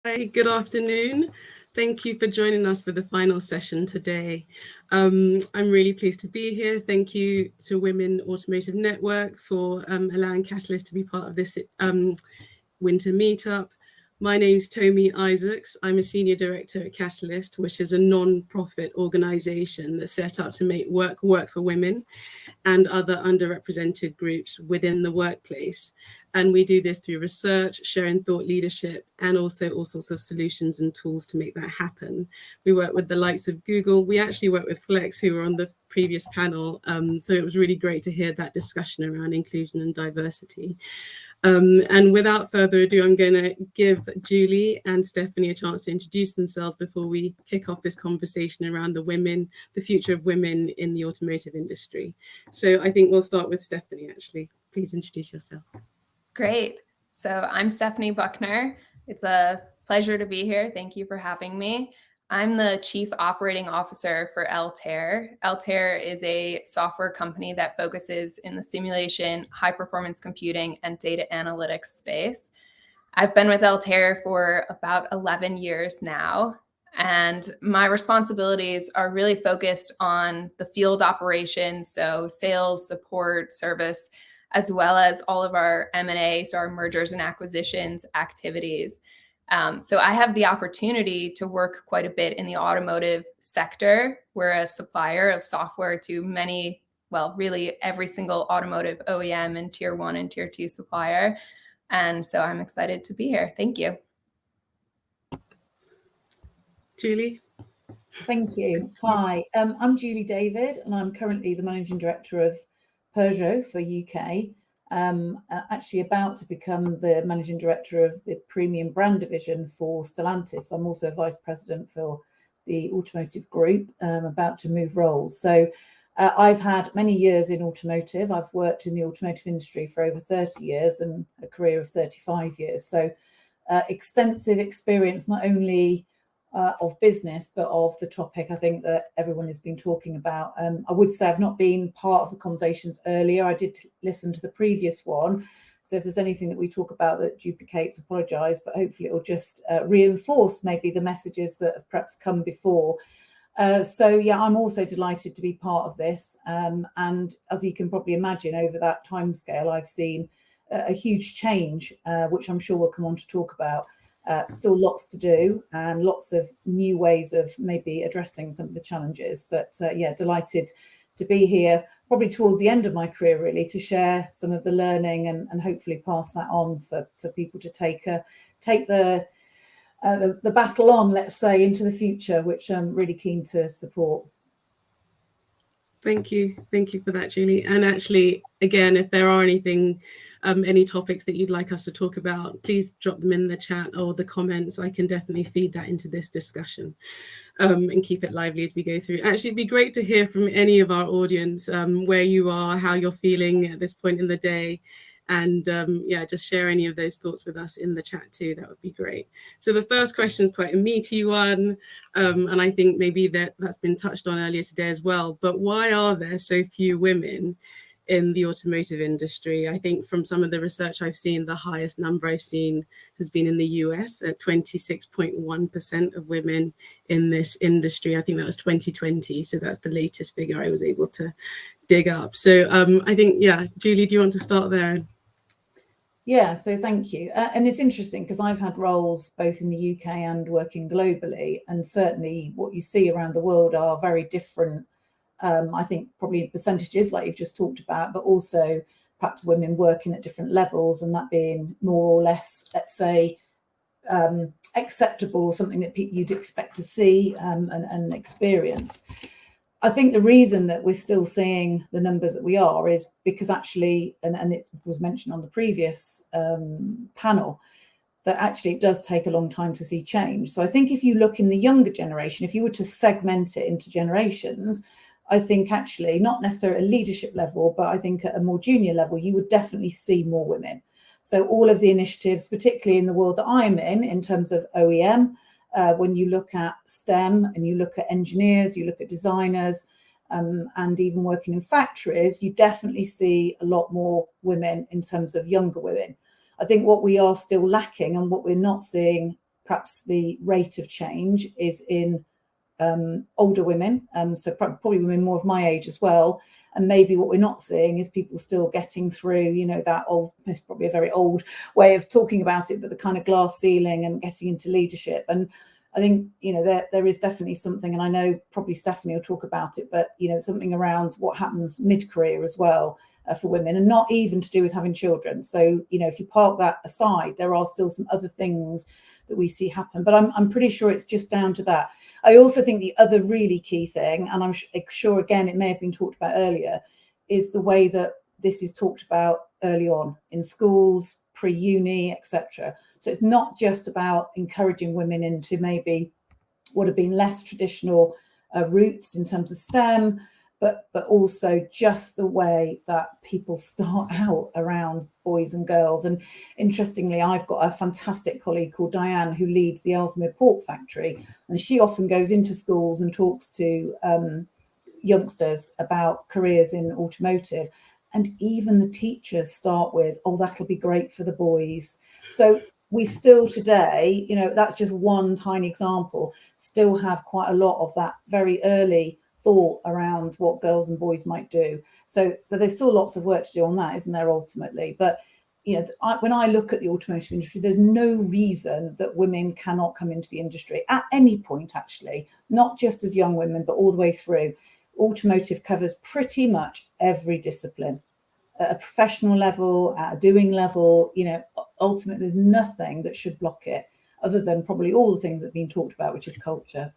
Hi, good afternoon. Thank you for joining us for the final session today. I'm really pleased to be here. Thank you to Women Automotive Network for allowing Catalyst to be part of this winter meetup. My name is Tomi Isaacs. I'm a senior director at Catalyst, which is a non-profit organization that's set up to make work for women and other underrepresented groups within the workplace. And we do this through research, sharing thought leadership, and also all sorts of solutions and tools to make that happen. We work with the likes of Google. We actually work with Flex, who were on the previous panel. So it was really great to hear that discussion around inclusion and diversity. And without further ado, I'm going to give Julie and Stephanie a chance to introduce themselves before we kick off this conversation around the future of women in the automotive industry. So I think we'll start with Stephanie, actually. Please introduce yourself. Great. So I'm Stephanie Buckner. It's a pleasure to be here. Thank you for having me. I'm the Chief Operating Officer for Altair. Altair is a software company that focuses in the simulation, high-performance computing, and data analytics space. I've been with Altair for about 11 years now, and my responsibilities are really focused on the field operations, so sales, support, service, as well as all of our M&A, so our mergers and acquisitions activities. So I have the opportunity to work quite a bit in the automotive sector. We're a supplier of software to many, well, really every single automotive OEM and tier 1 and tier 2 supplier. And so I'm excited to be here. Thank you. Julie? Thank you. Hi, I'm Julie David, and I'm currently the Managing Director of Peugeot for UK. Actually about to become the Managing Director of the Premium Brand Division for Stellantis. I'm also Vice President for the Automotive Group, about to move roles. So I've had many years in automotive. I've worked in the automotive industry for over 30 years and a career of 35 years. So extensive experience, not only of business, but of the topic I think that everyone has been talking about. I would say I've not been part of the conversations earlier. I did listen to the previous one. So if there's anything that we talk about that duplicates, apologise, but hopefully it will just reinforce maybe the messages that have perhaps come before. So yeah, I'm also delighted to be part of this. And as you can probably imagine, over that timescale, I've seen a huge change, which I'm sure we'll come on to talk about. Still lots to do and lots of new ways of maybe addressing some of the challenges. But yeah, delighted to be here, probably towards the end of my career, really, to share some of the learning and hopefully pass that on for people to take the battle on, let's say, into the future, which I'm really keen to support. Thank you for that, Julie. And actually, again, if there are any topics that you'd like us to talk about, please drop them in the chat or the comments. I can definitely feed that into this discussion and keep it lively as we go through. Actually, it'd be great to hear from any of our audience where you are, how you're feeling at this point in the day. And yeah, just share any of those thoughts with us in the chat too. That would be great. So the first question is quite a meaty one. And I think maybe that's been touched on earlier today as well. But why are there so few women in the automotive industry? I think from some of the research I've seen, the highest number I've seen has been in the US at 26.1% of women in this industry. I think that was 2020. So that's the latest figure I was able to dig up. So I think, yeah, Julie, do you want to start there? Yeah, so thank you. And it's interesting because I've had roles both in the UK and working globally, and certainly what you see around the world are very different. I think probably percentages like you've just talked about, but also perhaps women working at different levels and that being more or less, let's say, acceptable or something that you'd expect to see and experience. I think the reason that we're still seeing the numbers that we are is because actually, and it was mentioned on the previous panel, that actually it does take a long time to see change. So I think if you look in the younger generation, if you were to segment it into generations, I think actually not necessarily at a leadership level, but I think at a more junior level, you would definitely see more women. So all of the initiatives, particularly in the world that I'm in terms of OEM, when you look at STEM and you look at engineers, you look at designers, and even working in factories, you definitely see a lot more women in terms of younger women. I think what we are still lacking and what we're not seeing perhaps the rate of change is in older women, so probably women more of my age as well. And maybe what we're not seeing is people still getting through, you know, that old, it's probably a very old way of talking about it, but the kind of glass ceiling and getting into leadership. And I think, you know, there is definitely something, and I know probably Stephanie will talk about it, but, you know, something around what happens mid-career as well for women, and not even to do with having children. So, you know, if you park that aside, there are still some other things that we see happen, but I'm pretty sure it's just down to that. I also think the other really key thing, and I'm sure, again, it may have been talked about earlier, is the way that this is talked about early on in schools, pre-uni, etc. So it's not just about encouraging women into maybe what have been less traditional routes in terms of STEM, but also just the way that people start out around boys and girls. And interestingly, I've got a fantastic colleague called Diane who leads the Ellesmere Port Factory, and she often goes into schools and talks to youngsters about careers in automotive. And even the teachers start with, oh, that'll be great for the boys. So we still today, you know, that's just one tiny example, still have quite a lot of that very early thought around what girls and boys might do. So there's still lots of work to do on that, isn't there, ultimately? But, you know, when I look at the automotive industry, there's no reason that women cannot come into the industry at any point, actually, not just as young women, but all the way through. Automotive covers pretty much every discipline at a professional level, at a doing level. You know, ultimately, there's nothing that should block it other than probably all the things that have been talked about, which is culture.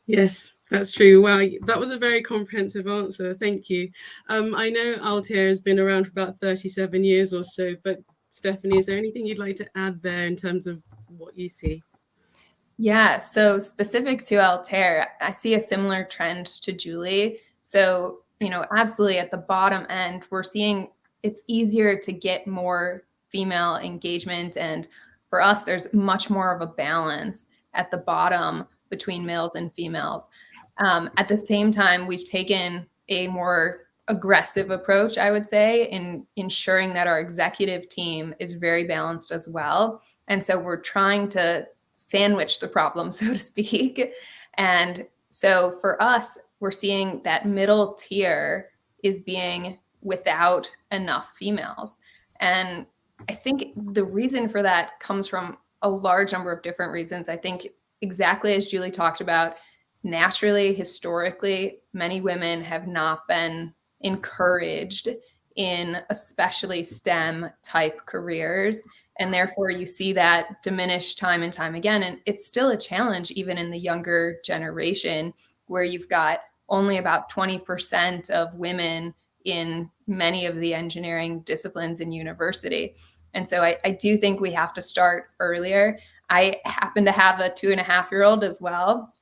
Yes, that's true. Wow, that was a very comprehensive answer. Thank you. I know Altair has been around for about 37 years or so, but Stephanie, is there anything you'd like to add there in terms of what you see? Yeah, so specific to Altair, I see a similar trend to Julie. So, you know, absolutely at the bottom end, we're seeing it's easier to get more female engagement. And for us, there's much more of a balance at the bottom between males and females. At the same time, we've taken a more aggressive approach, I would say, in ensuring that our executive team is very balanced as well. And so we're trying to sandwich the problem, so to speak. And so for us, we're seeing that middle tier is being without enough females. And I think the reason for that comes from a large number of different reasons. I think exactly as Julie talked about, naturally, historically, many women have not been encouraged in especially STEM type careers. And therefore, you see that diminish time and time again. And it's still a challenge, even in the younger generation, where you've got only about 20% of women in many of the engineering disciplines in university. And so I do think we have to start earlier. I happen to have a 2.5-year-old as well.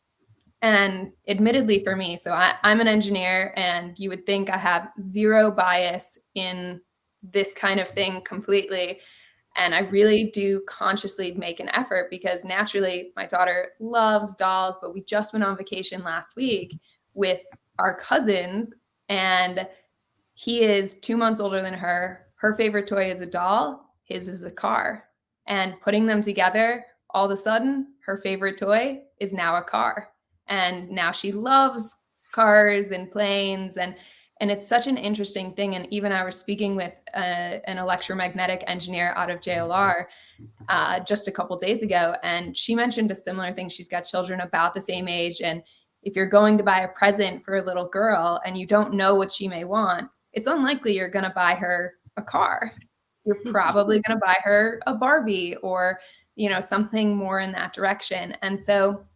And admittedly for me, so I'm an engineer, and you would think I have zero bias in this kind of thing completely. And I really do consciously make an effort because naturally my daughter loves dolls, but we just went on vacation last week with our cousins, and he is 2 months older than her. Her favorite toy is a doll. His is a car. And putting them together, all of a sudden, her favorite toy is now a car. And now she loves cars and planes, and it's such an interesting thing. And even I was speaking with an electromagnetic engineer out of JLR just a couple days ago, and she mentioned a similar thing. She's got children about the same age, and if you're going to buy a present for a little girl and you don't know what she may want, it's unlikely you're going to buy her a car. You're probably going to buy her a Barbie or, you know, something more in that direction. And so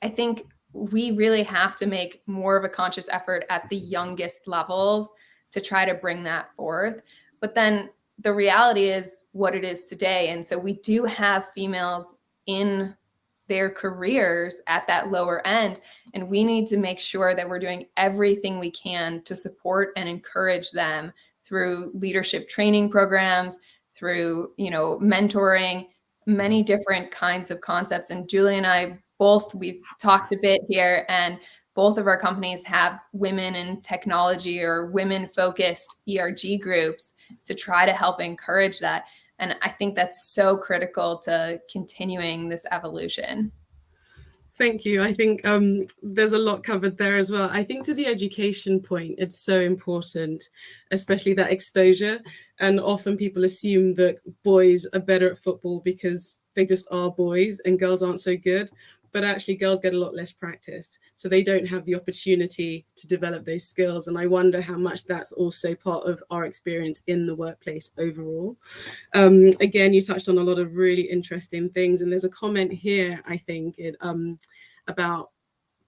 I think we really have to make more of a conscious effort at the youngest levels to try to bring that forth. But then the reality is what it is today. And so we do have females in their careers at that lower end, and we need to make sure that we're doing everything we can to support and encourage them through leadership training programs, through, you know, mentoring, many different kinds of concepts. And Julie and I both, we've talked a bit here, and both of our companies have women in technology or women focused ERG groups to try to help encourage that. And I think that's so critical to continuing this evolution. Thank you. I think there's a lot covered there as well. I think to the education point, it's so important, especially that exposure. And often people assume that boys are better at football because they just are boys and girls aren't so good. But actually girls get a lot less practice. So they don't have the opportunity to develop those skills. And I wonder how much that's also part of our experience in the workplace overall. Again, you touched on a lot of really interesting things. And there's a comment here, I think, about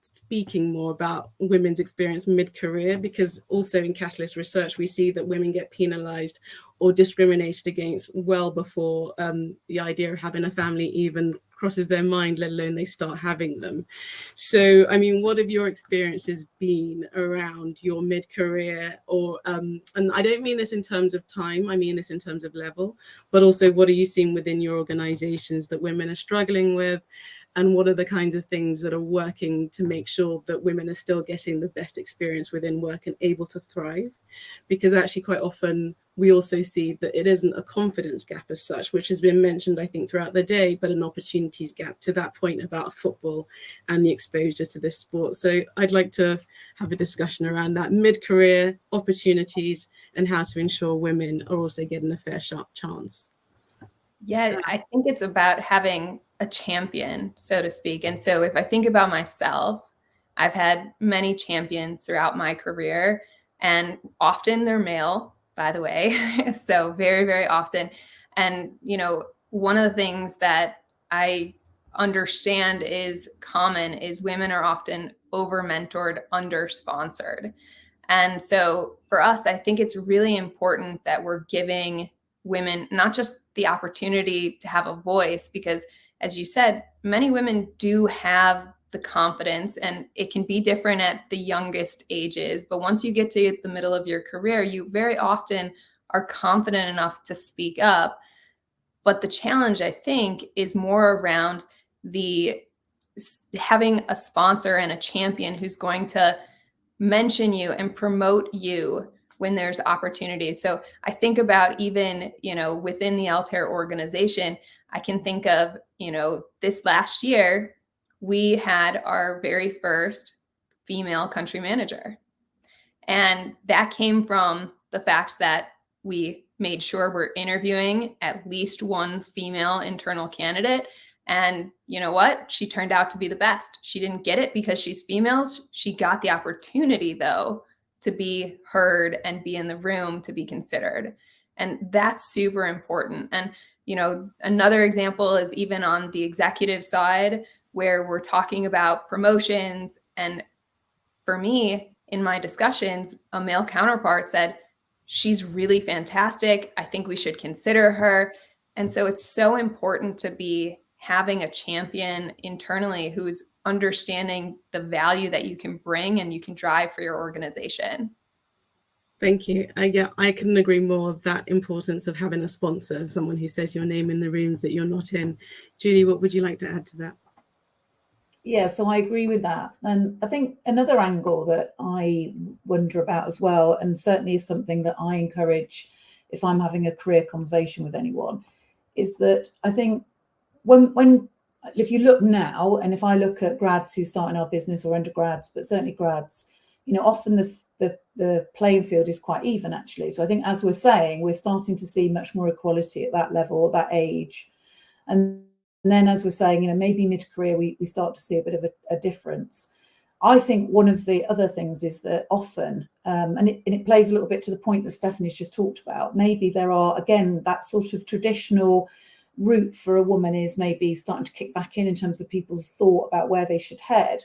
speaking more about women's experience mid-career, because also in Catalyst research, we see that women get penalized or discriminated against well before the idea of having a family even crosses their mind, let alone they start having them. So, I mean, what have your experiences been around your mid-career, or, and I don't mean this in terms of time, I mean this in terms of level, but also what are you seeing within your organizations that women are struggling with? And what are the kinds of things that are working to make sure that women are still getting the best experience within work and able to thrive? Because actually quite often we also see that it isn't a confidence gap as such, which has been mentioned, I think, throughout the day, but an opportunities gap, to that point about football and the exposure to this sport. So I'd like to have a discussion around that mid-career opportunities and how to ensure women are also getting a fair chance. Yeah, I think it's about having a champion, so to speak. And so if I think about myself, I've had many champions throughout my career, and often they're male, by the way. So very, very often. And, you know, one of the things that I understand is common is women are often over-mentored, under-sponsored. And so for us, I think it's really important that we're giving women not just the opportunity to have a voice, because as you said, many women do have the confidence, and it can be different at the youngest ages. But once you get to the middle of your career, you very often are confident enough to speak up. But the challenge, I think, is more around the having a sponsor and a champion who's going to mention you and promote you when there's opportunities. So I think about even, you know, within the Altair organization, I can think of, you know, this last year, we had our very first female country manager. And that came from the fact that we made sure we're interviewing at least one female internal candidate. And you know what? She turned out to be the best. She didn't get it because she's female. She got the opportunity, though, to be heard and be in the room to be considered. And that's super important. And, you know, another example is even on the executive side, where we're talking about promotions. And for me, in my discussions, a male counterpart said, she's really fantastic. I think we should consider her. And so it's so important to be having a champion internally who's understanding the value that you can bring and you can drive for your organization. Thank you. I couldn't agree more of that importance of having a sponsor, someone who says your name in the rooms that you're not in. Julie, what would you like to add to that? Yeah, so I agree with that. And I think another angle that I wonder about as well, and certainly is something that I encourage if I'm having a career conversation with anyone, is that I think when if you look now, and if I look at grads who start in our business, or undergrads, but certainly grads, you know, often the playing field is quite even, actually. So I think, as we're saying, we're starting to see much more equality at that level, that age. And then, as we're saying, you know, maybe mid-career we start to see a bit of a difference. I think one of the other things is that often, and it plays a little bit to the point that Stephanie's just talked about, maybe there are, again, that sort of traditional route for a woman is maybe starting to kick back in terms of people's thought about where they should head.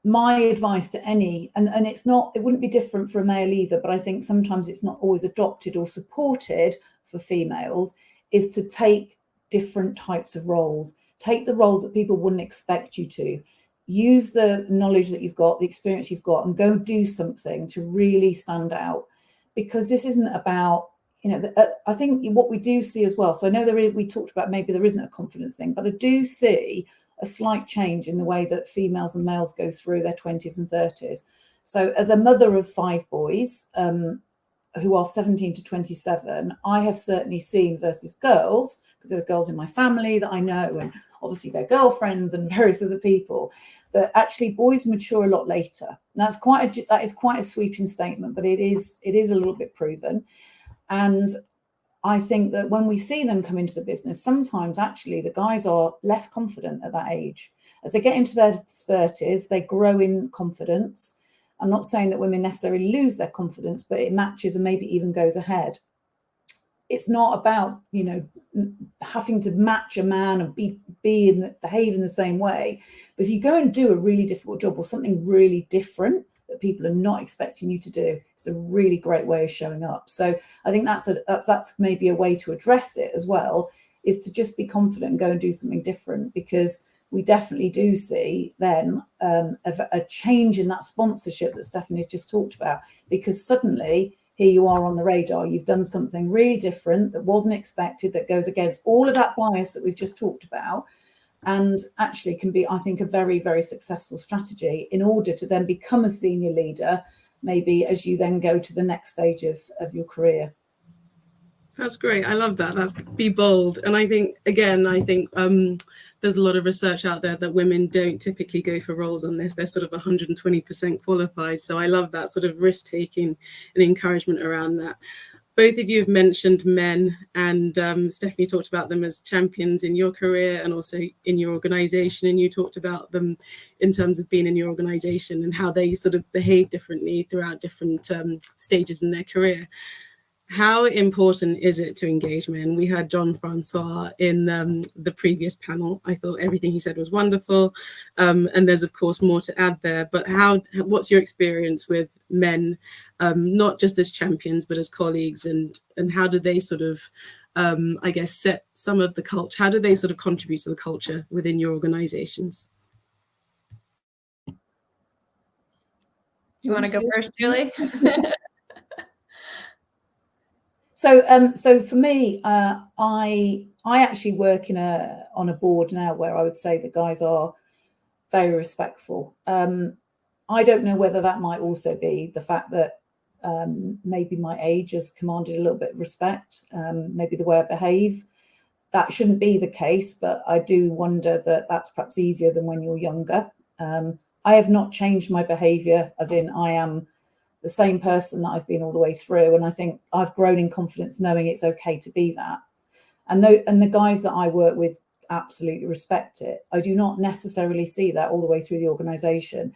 My advice to any, and it wouldn't be different for a male either, but I think sometimes it's not always adopted or supported for females, is to take different types of roles. Take the roles that people wouldn't expect you to. Use the knowledge that you've got, the experience you've got, and go do something to really stand out. Because this isn't about, you know, I think what we do see as well, so I know we talked about maybe there isn't a confidence thing, but I do see a slight change in the way that females and males go through their 20s and 30s. So as a mother of 5 boys, who are 17 to 27, I have certainly seen versus girls, because there are girls in my family that I know, and obviously their girlfriends and various other people, that actually boys mature a lot later. That is quite a sweeping statement, but it is a little bit proven. And I think that when we see them come into the business, sometimes actually the guys are less confident at that age. As they get into their 30s, they grow in confidence. I'm not saying that women necessarily lose their confidence, but it matches and maybe even goes ahead. It's not about, having to match a man and behave in the same way. But if you go and do a really difficult job or something really different that people are not expecting you to do, it's a really great way of showing up. So I think that's maybe a way to address it as well, is to just be confident and go and do something different, because we definitely do see then a change in that sponsorship that Stephanie's just talked about, because suddenly here you are on the radar, you've done something really different that wasn't expected, that goes against all of that bias that we've just talked about, and actually can be, I think, a very, very successful strategy in order to then become a senior leader, maybe as you then go to the next stage of your career. That's great. I love that. That's be bold. And I think there's a lot of research out there that women don't typically go for roles on this. They're sort of 120% qualified. So I love that sort of risk taking and encouragement around that. Both of you have mentioned men, and Stephanie talked about them as champions in your career and also in your organization. And you talked about them in terms of being in your organization and how they sort of behave differently throughout different stages in their career. How important is it to engage men? We heard John Francois in the previous panel. I thought everything he said was wonderful. And there's, of course, more to add there. But what's your experience with men, not just as champions, but as colleagues? And how do they sort of, set some of the culture? How do they sort of contribute to the culture within your organizations? Do you want to go first, Julie? So for me, I actually work on a board now where I would say the guys are very respectful. I don't know whether that might also be the fact that maybe my age has commanded a little bit of respect, maybe the way I behave. That shouldn't be the case, but I do wonder that that's perhaps easier than when you're younger. I have not changed my behaviour, as in I am the same person that I've been all the way through. And I think I've grown in confidence knowing it's okay to be that. And the guys that I work with absolutely respect it. I do not necessarily see that all the way through the organisation.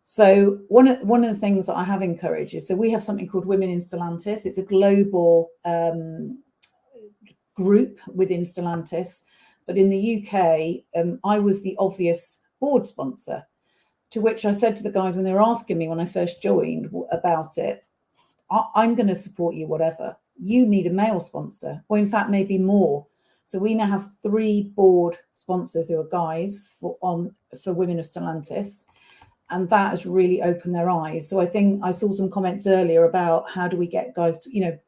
So one of the things that I have encouraged is, so we have something called Women in Stellantis. It's a global group within Stellantis. But in the UK, I was the obvious board sponsor. To which I said to the guys when they were asking me when I first joined about it, I'm going to support you, whatever. You need a male sponsor, or in fact, maybe more. So we now have 3 board sponsors who are guys for Women of Stellantis. And that has really opened their eyes. So I think I saw some comments earlier about how do we get guys to,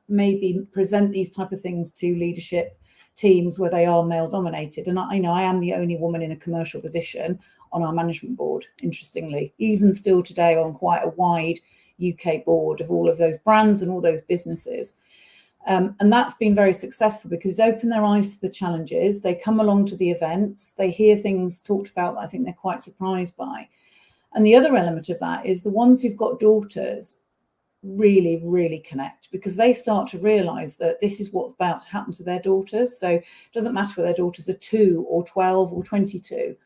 maybe present these type of things to leadership teams where they are male dominated. And I am the only woman in a commercial position on our management board, interestingly, even still today on quite a wide UK board of all of those brands and all those businesses. And that's been very successful because it's opened their eyes to the challenges. They come along to the events, they hear things talked about that I think they're quite surprised by. And the other element of that is the ones who've got daughters really, really connect, because they start to realise that this is what's about to happen to their daughters. So it doesn't matter whether their daughters are 2 or 12 or 22.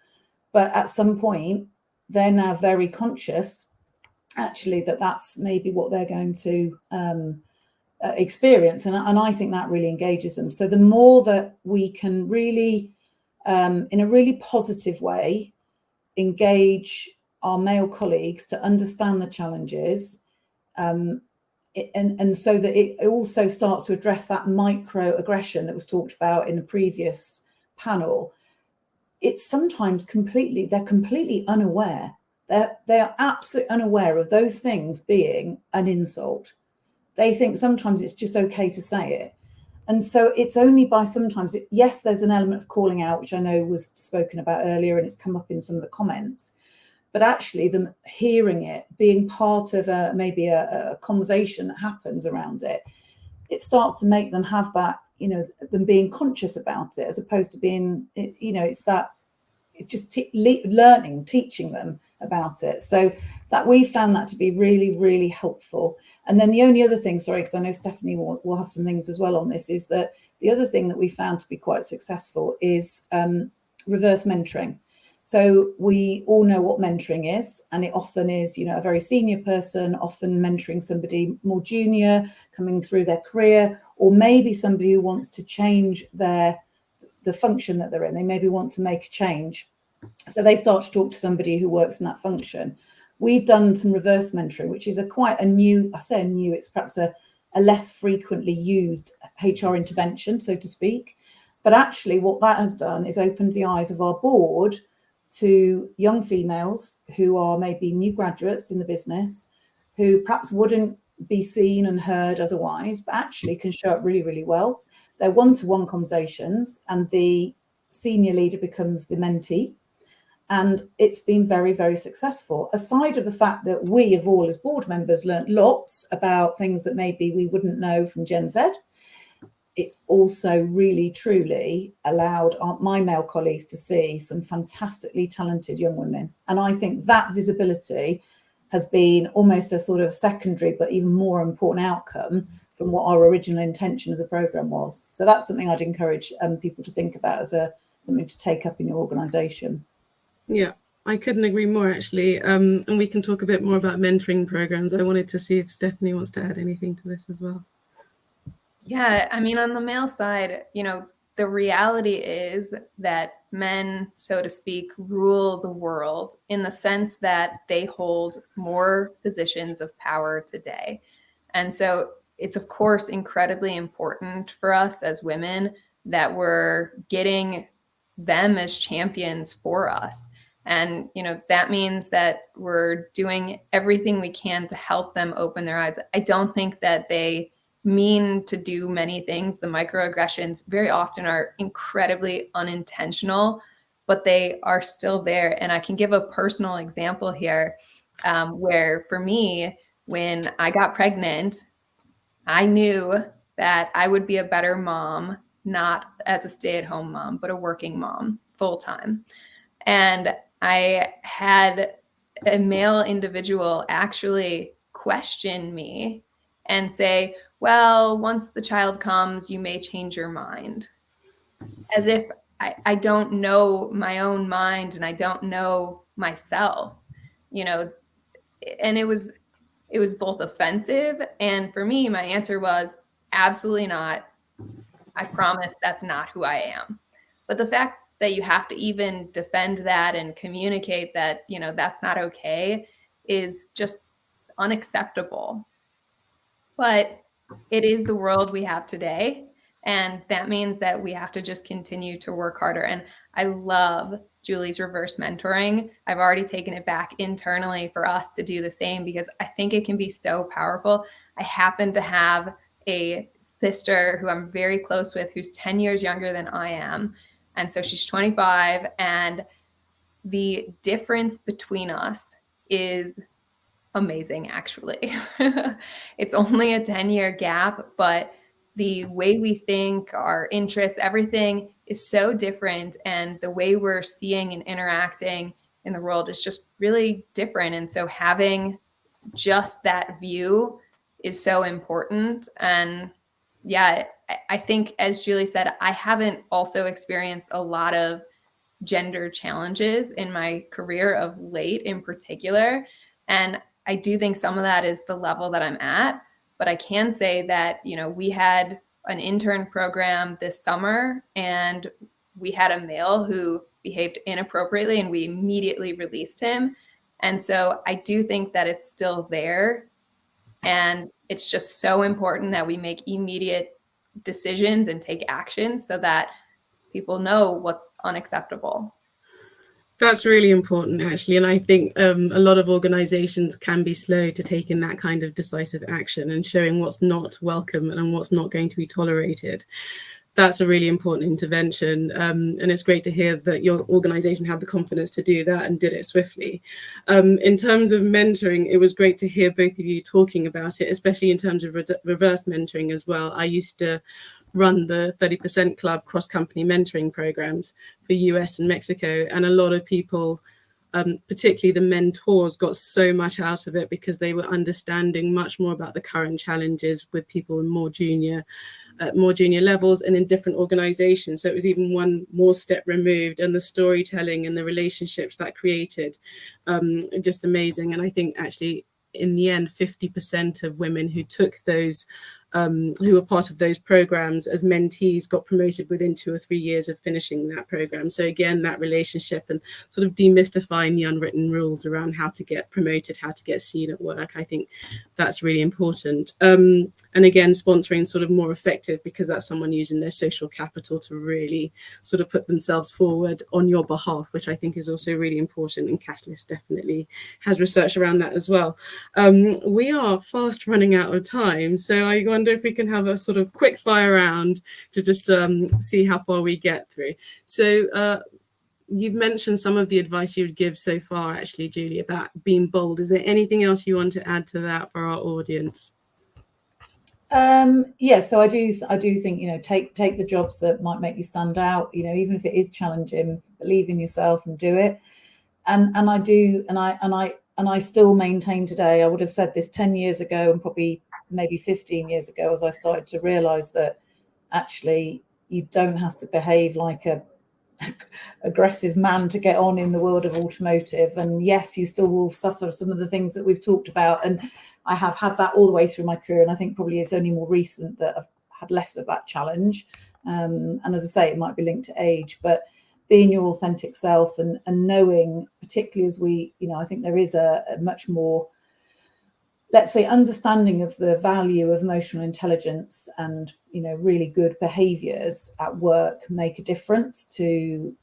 But at some point, they're now very conscious, actually, that that's maybe what they're going to experience. And I think that really engages them. So the more that we can really, in a really positive way, engage our male colleagues to understand the challenges, and so that it also starts to address that microaggression that was talked about in the previous panel. It's sometimes they're completely unaware. They are absolutely unaware of those things being an insult. They think sometimes it's just okay to say it. And so it's only by sometimes, yes, there's an element of calling out, which I know was spoken about earlier and it's come up in some of the comments. but actually them hearing it, being part of maybe a conversation that happens around it, it starts to make them have that, you know, them being conscious about it, as opposed to being, you know, it's just learning, teaching them about it. So that we found that to be really, really helpful. And then the only other thing, sorry, because I know Stephanie will have some things as well on this, is that the other thing that we found to be quite successful is reverse mentoring. So we all know what mentoring is, and it often is, you know, a very senior person often mentoring somebody more junior coming through their career, or maybe somebody who wants to change the function that they're in. They maybe want to make a change. So they start to talk to somebody who works in that function. We've done some reverse mentoring, which is quite a new, I say a new, it's perhaps a less frequently used HR intervention, so to speak. But actually what that has done is opened the eyes of our board to young females who are maybe new graduates in the business, who perhaps wouldn't be seen and heard otherwise, but actually can show up really, really well. They're one-to-one conversations, and the senior leader becomes the mentee. And it's been very, very successful. Aside of the fact that we have all, as board members, learned lots about things that maybe we wouldn't know from Gen Z, it's also really, truly allowed my male colleagues to see some fantastically talented young women. And I think that visibility has been almost a sort of secondary, but even more important outcome from what our original intention of the programme was. So that's something I'd encourage people to think about as something to take up in your organisation. Yeah, I couldn't agree more, actually. And we can talk a bit more about mentoring programs. I wanted to see if Stephanie wants to add anything to this as well. Yeah, I mean, on the male side, you know, the reality is that men, so to speak, rule the world in the sense that they hold more positions of power today. And so it's, of course, incredibly important for us as women that we're getting them as champions for us. And, you know, that means that we're doing everything we can to help them open their eyes. I don't think that they mean to do many things. The microaggressions very often are incredibly unintentional, but they are still there. And I can give a personal example here where for me, when I got pregnant, I knew that I would be a better mom, not as a stay-at-home mom, but a working mom full-time. And I had a male individual actually question me and say, well, once the child comes, you may change your mind. As if I don't know my own mind and I don't know myself, you know. And it was both offensive. And for me, my answer was absolutely not. I promise that's not who I am. But the fact that you have to even defend that and communicate that, you know, that's not okay is just unacceptable. But it is the world we have today. And that means that we have to just continue to work harder. And I love Julie's reverse mentoring. I've already taken it back internally for us to do the same because I think it can be so powerful. I happen to have a sister who I'm very close with who's 10 years younger than I am. And so she's 25. And the difference between us is amazing, actually. It's only a 10-year gap, but the way we think, our interests, everything is so different. And the way we're seeing and interacting in the world is just really different. And so having just that view is so important. And yeah, I think, as Julie said, I haven't also experienced a lot of gender challenges in my career of late in particular. And I do think some of that is the level that I'm at, but I can say that, you know, we had an intern program this summer and we had a male who behaved inappropriately and we immediately released him. And so I do think that it's still there. And it's just so important that we make immediate decisions and take action so that people know what's unacceptable. That's really important, actually. And I think a lot of organizations can be slow to taking that kind of decisive action and showing what's not welcome and what's not going to be tolerated. that's a really important intervention. And it's great to hear that your organization had the confidence to do that and did it swiftly. In terms of mentoring, it was great to hear both of you talking about it, especially in terms of reverse mentoring as well. I used to run the 30% Club cross-company mentoring programs for US and Mexico, and a lot of people, particularly the mentors, got so much out of it because they were understanding much more about the current challenges with people in more junior levels and in different organizations. So it was even one more step removed, and the storytelling and the relationships that created, just amazing. And I think actually in the end, 50% of women who took those, who were part of those programs as mentees, got promoted within 2 or 3 years of finishing that program. So again, that relationship and sort of demystifying the unwritten rules around how to get promoted, how to get seen at work, I think that's really important. And again, sponsoring sort of more effective, because that's someone using their social capital to really sort of put themselves forward on your behalf, which I think is also really important. And Catalyst definitely has research around that as well. We are fast running out of time, so I wonder if we can have a sort of quick fire round to just see how far we get through. So you've mentioned some of the advice you would give so far, actually, Julie, about being bold. Is there anything else you want to add to that for our audience? Yeah, so I do think, you know, take the jobs that might make you stand out, you know, even if it is challenging, believe in yourself and do it. And I still maintain today, I would have said this 10 years ago and probably maybe 15 years ago, as I started to realize that actually you don't have to behave like a aggressive man to get on in the world of automotive. And yes, you still will suffer some of the things that we've talked about, and I have had that all the way through my career, and I think probably it's only more recent that I've had less of that challenge. And as I say, it might be linked to age, but being your authentic self and knowing, particularly as we, you know, I think there is a much more, let's say, understanding of the value of emotional intelligence, and, you know, really good behaviors at work make a difference to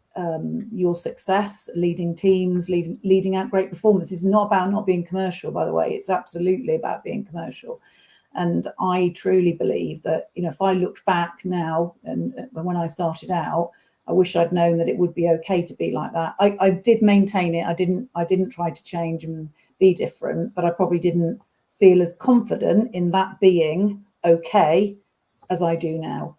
your success, leading teams, leading out great performance. It's not about not being commercial, by the way. It's absolutely about being commercial. And I truly believe that, you know, if I looked back now and when I started out, I wish I'd known that it would be okay to be like that. I did maintain it. I didn't try to change and be different, but I probably didn't feel as confident in that being okay as I do now.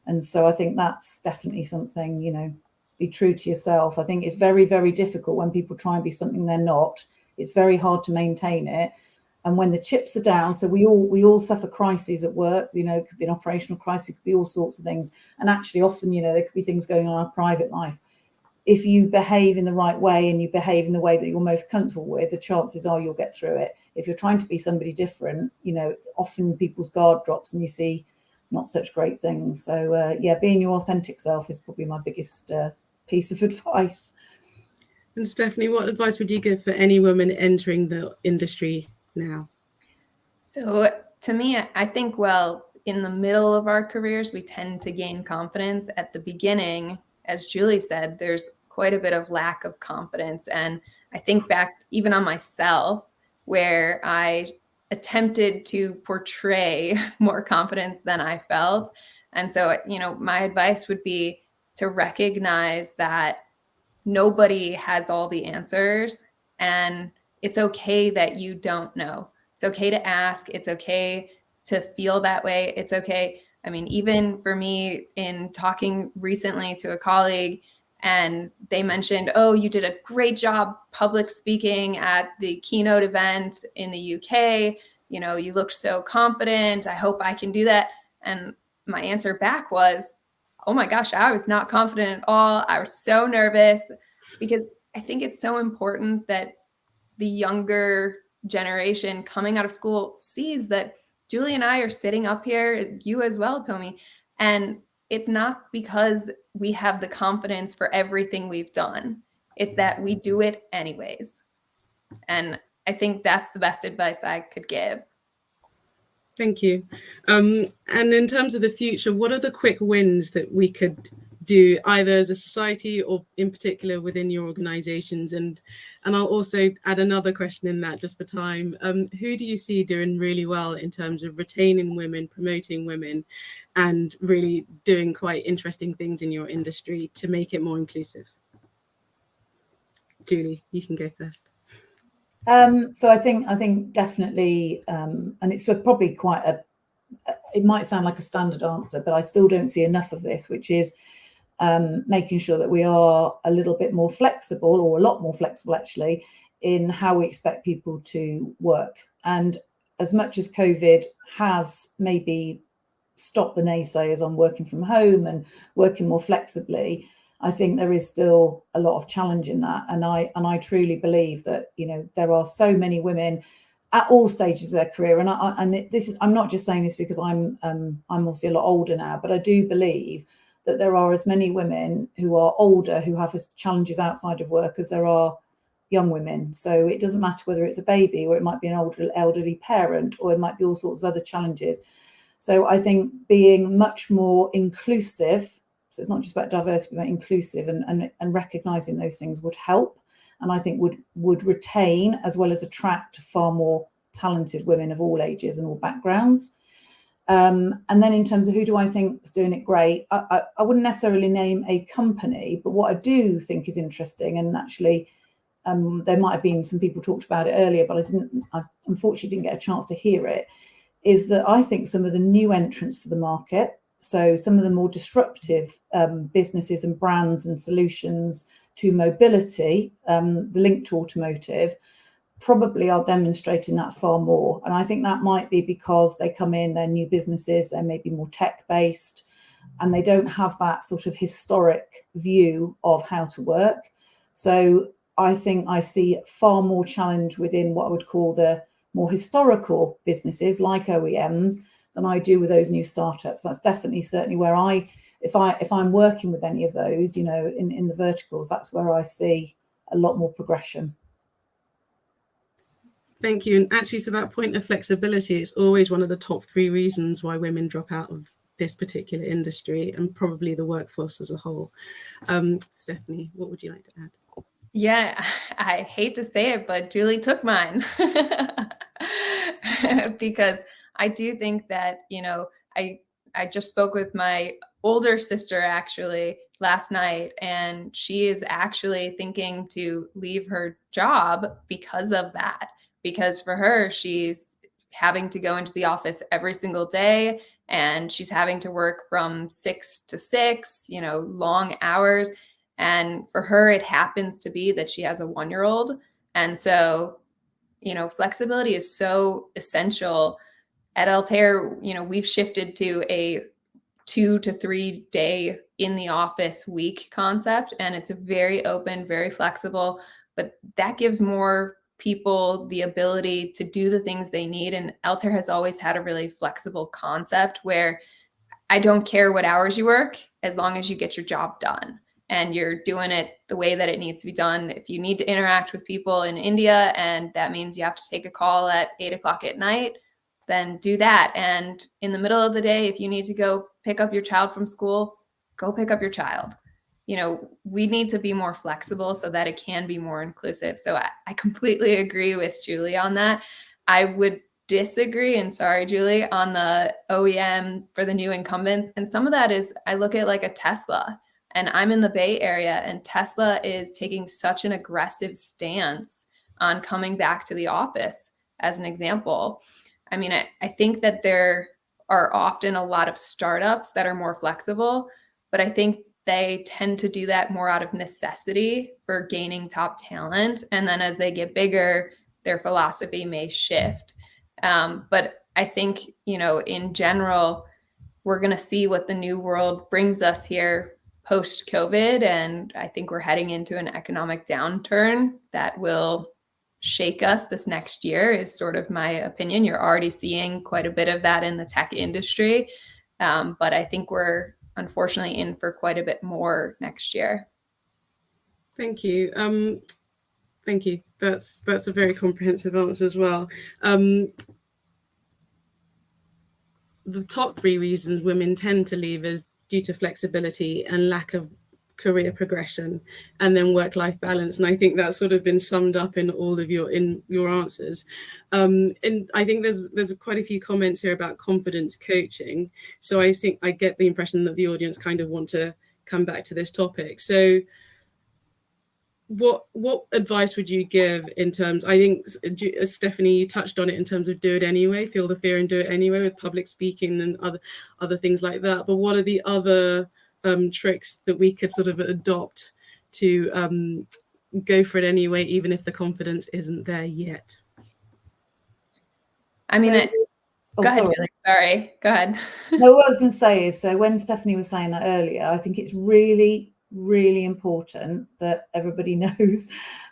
And so I think that's definitely something, you know, be true to yourself. I think it's very, very difficult when people try and be something they're not. It's very hard to maintain it. And when the chips are down, so we all suffer crises at work, you know, it could be an operational crisis, it could be all sorts of things. And actually often, you know, there could be things going on in our private life. If you behave in the right way and you behave in the way that you're most comfortable with, the chances are you'll get through it. If you're trying to be somebody different, you know, often people's guard drops and you see not such great things. So yeah, being your authentic self is probably my biggest piece of advice. And Stephanie, what advice would you give for any woman entering the industry now? So to me, I think, well, in the middle of our careers, we tend to gain confidence. At the beginning, as Julie said, there's quite a bit of lack of confidence. And I think back even on myself, where I attempted to portray more confidence than I felt. And so, you know, my advice would be to recognize that nobody has all the answers, and it's okay that you don't know. It's okay to ask. It's okay to feel that way. It's okay. I mean, even for me, in talking recently to a colleague, and they mentioned, oh, you did a great job public speaking at the keynote event in the UK. You know, you looked so confident. I hope I can do that. And my answer back was, oh my gosh, I was not confident at all. I was so nervous, because I think it's so important that the younger generation coming out of school sees that Julie and I are sitting up here, you as well, Tomi, and it's not because we have the confidence for everything we've done. It's that we do it anyways. And I think that's the best advice I could give. Thank you. And in terms of the future, what are the quick wins that we could do either as a society or in particular within your organizations? And I'll also add another question in that, just for time. Who do you see doing really well in terms of retaining women, promoting women, and really doing quite interesting things in your industry to make it more inclusive? Julie, you can go first. So I think definitely, and it's probably quite it might sound like a standard answer, but I still don't see enough of this, which is making sure that we are a little bit more flexible, or a lot more flexible actually, in how we expect people to work. And as much as COVID has maybe stopped the naysayers on working from home and working more flexibly, I think there is still a lot of challenge in that. And I truly believe that, you know, there are so many women at all stages of their career. And I'm not just saying this because I'm obviously a lot older now, but I do believe that there are as many women who are older who have challenges outside of work as there are young women. So it doesn't matter whether it's a baby, or it might be an elderly parent, or it might be all sorts of other challenges. So I think being much more inclusive, so it's not just about diversity, but inclusive, and recognizing those things would help. And I think would retain as well as attract far more talented women of all ages and all backgrounds. And then in terms of who do I think is doing it great, I wouldn't necessarily name a company, but what I do think is interesting, and actually there might have been some people talked about it earlier, but I unfortunately didn't get a chance to hear it, is that I think some of the new entrants to the market, so some of the more disruptive businesses and brands and solutions to mobility, the link to automotive, probably are demonstrating that far more. And I think that might be because they come in, they're new businesses, they're maybe more tech-based, and they don't have that sort of historic view of how to work. So I think I see far more challenge within what I would call the more historical businesses like OEMs than I do with those new startups. That's definitely certainly where if I'm working with any of those, you know, in the verticals, that's where I see a lot more progression. Thank you. And actually, to that point of flexibility, it's always one of the top 3 reasons why women drop out of this particular industry, and probably the workforce as a whole. Stephanie, what would you like to add? Yeah, I hate to say it, but Julie took mine. Because I do think that, you know, I just spoke with my older sister actually last night, and she is actually thinking to leave her job because of that. Because for her, she's having to go into the office every single day, and she's having to work from 6 to 6, you know, long hours. And for her, it happens to be that she has a 1-year-old. And so, you know, flexibility is so essential. At Altair, you know, we've shifted to a 2 to 3 day in the office week concept, and it's very open, very flexible, but that gives more people the ability to do the things they need. And Altair has always had a really flexible concept where I don't care what hours you work, as long as you get your job done and you're doing it the way that it needs to be done. If you need to interact with people in India, and that means you have to take a call at 8 o'clock at night, then do that. And in the middle of the day, if you need to go pick up your child from school, go pick up your child. You know, we need to be more flexible so that it can be more inclusive. So I completely agree with Julie on that. I would disagree, and sorry, Julie, on the OEM for the new incumbents. And some of that is, I look at like a Tesla, and I'm in the Bay Area, and Tesla is taking such an aggressive stance on coming back to the office, as an example. I mean, I think that there are often a lot of startups that are more flexible, but I think they tend to do that more out of necessity for gaining top talent. And then as they get bigger, their philosophy may shift. But I think, you know, in general, we're going to see what the new world brings us here post-COVID. And I think we're heading into an economic downturn that will shake us this next year, is sort of my opinion. You're already seeing quite a bit of that in the tech industry. But I think we're unfortunately in for quite a bit more next year. Thank you. Thank you. That's a very comprehensive answer as well. The top 3 reasons women tend to leave is due to flexibility and lack of career progression, and then work-life balance. And I think that's sort of been summed up in all of your answers. And I think there's quite a few comments here about confidence coaching. So I think I get the impression that the audience kind of want to come back to this topic. So what advice would you give in terms, I think Stephanie, you touched on it in terms of do it anyway, feel the fear and do it anyway, with public speaking and other things like that. But what are the other tricks that we could sort of adopt to go for it anyway, even if the confidence isn't there yet? I mean, go ahead, Julie. Sorry, go ahead. No, what I was going to say is, so when Stephanie was saying that earlier, I think it's really, really important that everybody knows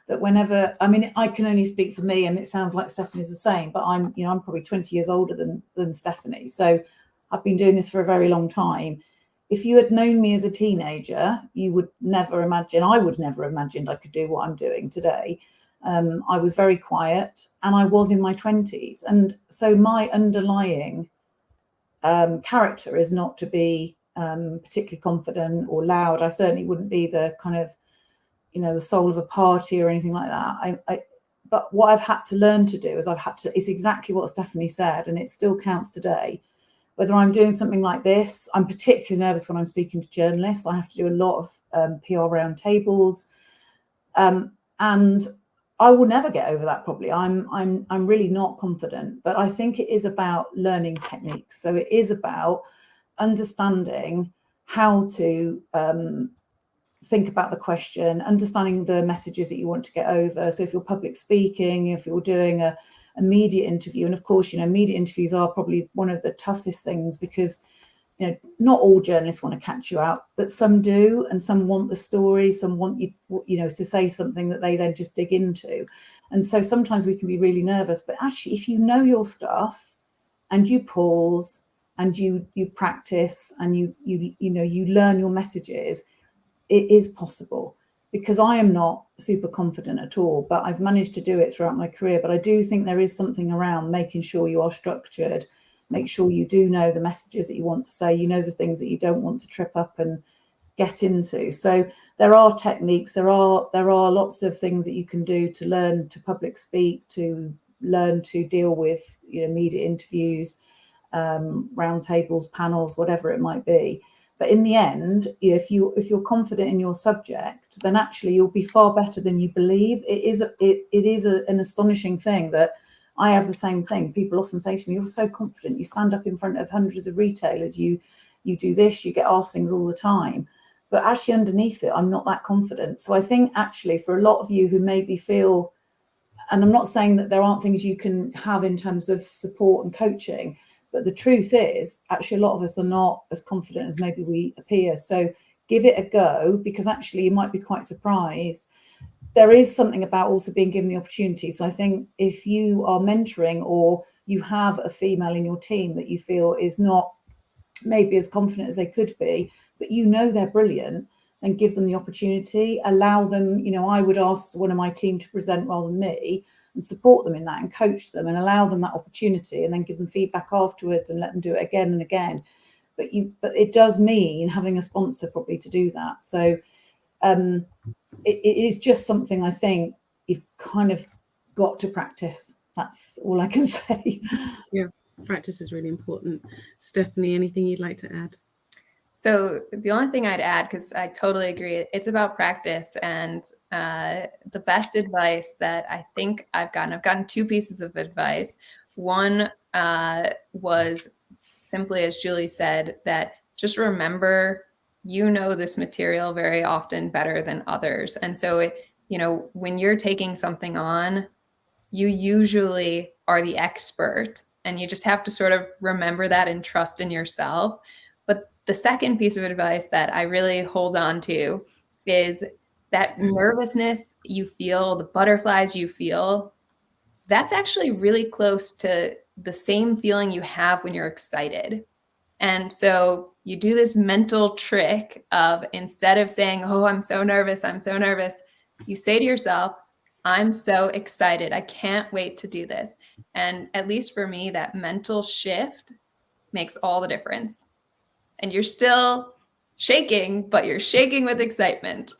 that whenever, I mean, I can only speak for me, and it sounds like Stephanie's the same, but I'm probably 20 years older than Stephanie. So I've been doing this for a very long time. If you had known me as a teenager, you would never imagine, I would never have imagined I could do what I'm doing today. I was very quiet, and I was in my 20s. And so my underlying character is not to be particularly confident or loud. I certainly wouldn't be the kind of, the soul of a party or anything like that. But what I've had to learn to do is it's exactly what Stephanie said, and it still counts today. Whether I'm doing something like this, I'm particularly nervous when I'm speaking to journalists. I have to do a lot of PR roundtables, and I will never get over that. Probably, I'm really not confident. But I think it is about learning techniques. So it is about understanding how to think about the question, understanding the messages that you want to get over. So if you're public speaking, if you're doing a media interview, and of course, media interviews are probably one of the toughest things, because not all journalists want to catch you out, but some do, and some want the story, some want you to say something that they then just dig into. And so sometimes we can be really nervous, but actually if you know your stuff and you pause and you practice and you learn your messages, it is possible. Because I am not super confident at all, but I've managed to do it throughout my career. But I do think there is something around making sure you are structured, make sure you do know the messages that you want to say, the things that you don't want to trip up and get into. So there are techniques, there are lots of things that you can do to learn to public speak, to learn to deal with media interviews, roundtables, panels, whatever it might be. But in the end, if you're confident in your subject, then actually you'll be far better than you believe. It is an astonishing thing that I have the same thing. People often say to me, "You're so confident. You stand up in front of hundreds of retailers. You do this. You get asked things all the time." But actually, underneath it, I'm not that confident. So I think actually, for a lot of you who maybe feel, and I'm not saying that there aren't things you can have in terms of support and coaching, but the truth is, actually, a lot of us are not as confident as maybe we appear. So give it a go, because actually you might be quite surprised. There is something about also being given the opportunity. So I think if you are mentoring, or you have a female in your team that you feel is not maybe as confident as they could be, but they're brilliant, then give them the opportunity, allow them, I would ask one of my team to present rather than me, and support them in that and coach them and allow them that opportunity, and then give them feedback afterwards and let them do it again and again. But it does mean having a sponsor probably to do that. So it is just something I think you've kind of got to practice. That's all I can say. Yeah, practice is really important. Stephanie, anything you'd like to add? So the only thing I'd add, because I totally agree, it's about practice. And the best advice that I think I've gotten two pieces of advice. One was simply, as Julie said, that just remember, this material very often better than others. And so, when you're taking something on, you usually are the expert, and you just have to sort of remember that and trust in yourself. But the second piece of advice that I really hold on to is that nervousness you feel, the butterflies you feel, that's actually really close to the same feeling you have when you're excited. And so you do this mental trick of, instead of saying, "Oh, I'm so nervous, you say to yourself, "I'm so excited. I can't wait to do this." And at least for me, that mental shift makes all the difference. And you're still shaking, but you're shaking with excitement.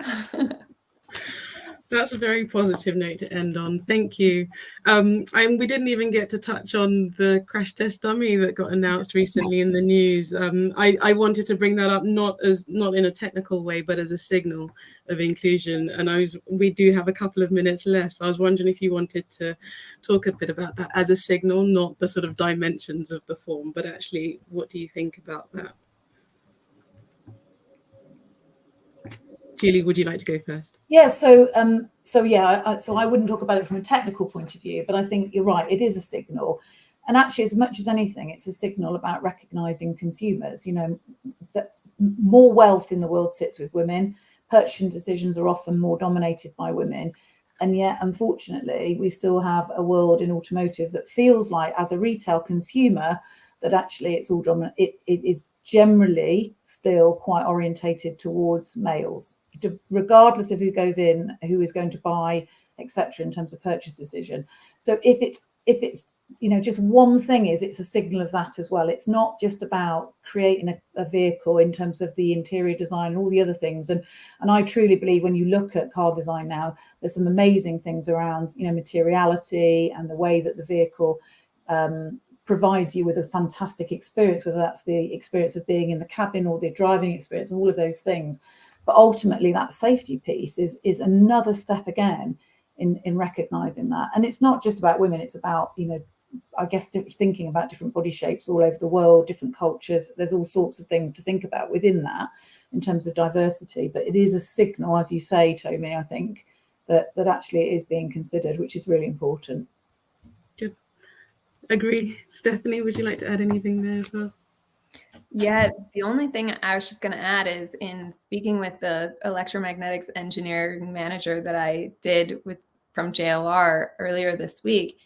That's a very positive note to end on. Thank you. We didn't even get to touch on the crash test dummy that got announced recently in the news. I wanted to bring that up not in a technical way, but as a signal of inclusion. And we do have a couple of minutes left. So I was wondering if you wanted to talk a bit about that as a signal, not the sort of dimensions of the form, but actually, what do you think about that? Julie, would you like to go first? Yeah, so I wouldn't talk about it from a technical point of view, but I think you're right, it is a signal. And actually, as much as anything, it's a signal about recognizing consumers. You know, that more wealth in the world sits with women. Purchasing decisions are often more dominated by women. And yet, unfortunately, we still have a world in automotive that feels like, as a retail consumer, that actually it's all dominant. It is generally still quite orientated towards males, regardless of who goes in, who is going to buy, etc. in terms of purchase decision. So if it's you know, just one thing is, it's a signal of that as well. It's not just about creating a vehicle in terms of the interior design and all the other things. And I truly believe when you look at car design now, there's some amazing things around, you know, materiality and the way that the vehicle provides you with a fantastic experience, whether that's the experience of being in the cabin or the driving experience and all of those things. But ultimately, that safety piece is another step again in recognizing that. And it's not just about women, it's about, you know, I guess thinking about different body shapes all over the world, different cultures. There's all sorts of things to think about within that in terms of diversity. But it is a signal, as you say, Tomi, I think, that actually it is being considered, which is really important. Good. Agree. Stephanie, would you like to add anything there as well? Yeah, the only thing I was just going to add is, in speaking with the electromagnetics engineering manager that I did from JLR earlier this week,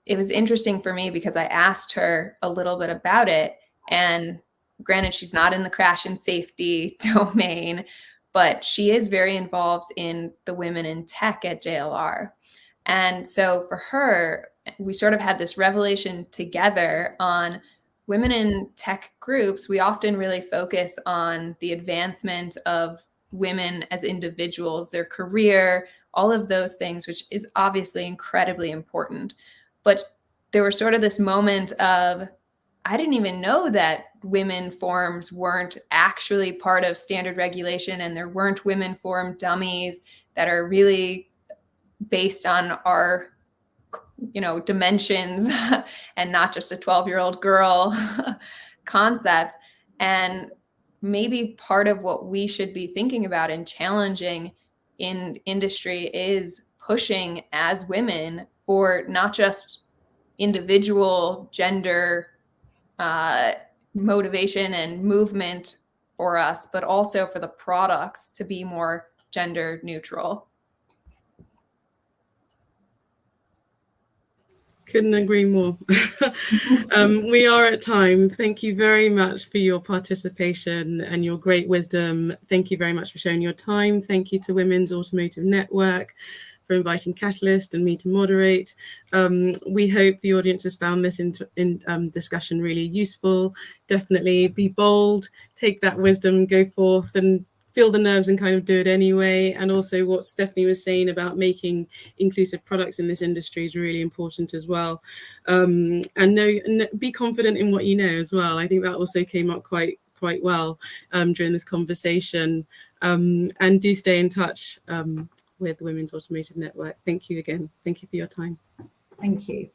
it was interesting for me because I asked her a little bit about it. And granted, she's not in the crash and safety domain, but she is very involved in the women in tech at JLR. And so for her, we sort of had this revelation together on women in tech groups. We often really focus on the advancement of women as individuals, their career, all of those things, which is obviously incredibly important. But there was sort of this moment of, I didn't even know that women forms weren't actually part of standard regulation, and there weren't women form dummies that are really based on our, you know, dimensions and not just a 12-year-old girl concept. And maybe part of what we should be thinking about and challenging in industry is pushing as women for not just individual gender motivation and movement for us, but also for the products to be more gender neutral. Couldn't agree more. We are at time. Thank you very much for your participation and your great wisdom. Thank you very much for sharing your time. Thank you to Women's Automotive Network for inviting Catalyst and me to moderate. We hope the audience has found this discussion really useful. Definitely be bold, take that wisdom, go forth and feel the nerves and kind of do it anyway. And also what Stephanie was saying about making inclusive products in this industry is really important as well. And be confident in what you know as well. I think that also came up quite well during this conversation. And do stay in touch with Women's Automotive Network. Thank you again. Thank you for your time. Thank you.